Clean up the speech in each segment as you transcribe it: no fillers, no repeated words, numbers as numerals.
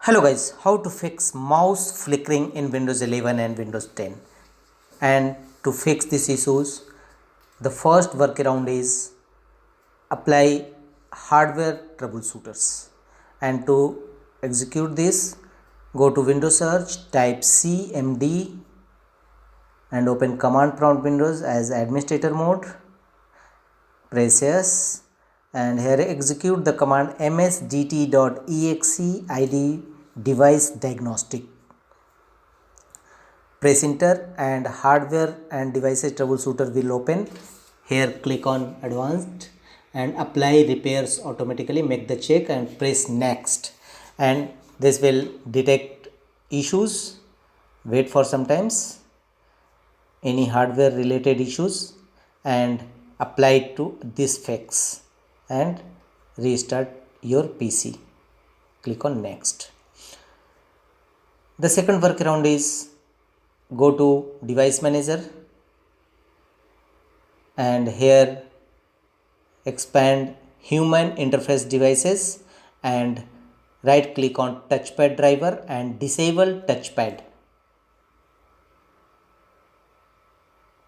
Hello guys, how to fix mouse flickering in Windows 11 and Windows 10. And to fix these issues, the first workaround is apply hardware troubleshooters. And to execute this, go to Windows search, type cmd and open command prompt windows as administrator mode. Press yes and here execute the command msdt.exe id device diagnostic. Press enter and hardware and devices troubleshooter will open. Here click on advanced and apply repairs automatically. Make the check and press next, and this will detect issues. Wait for some times any hardware related issues and apply it to this fix and restart your PC. Click on next. The second workaround is go to device manager and here expand human interface devices and right click on touchpad driver and disable touchpad.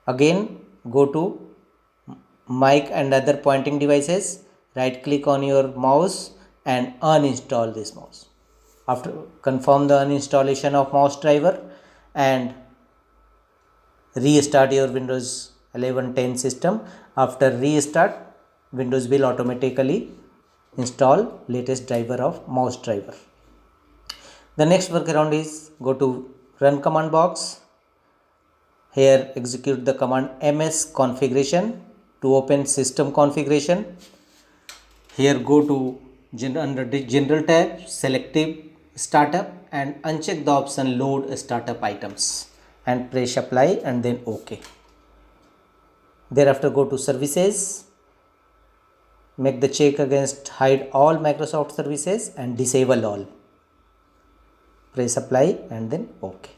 Again go to mic and other pointing devices, right click on your mouse and uninstall this mouse. After confirm the uninstallation of mouse driver and restart your Windows 11-10 system. After restart, Windows will automatically install latest driver of mouse driver. The next workaround is go to run command box. Here execute the command ms configuration to open system configuration. Here go to under the general tab, selective startup and uncheck the option load startup items and press apply and then OK. Thereafter go to services, make the check against hide all Microsoft services and disable all. Press apply and then OK.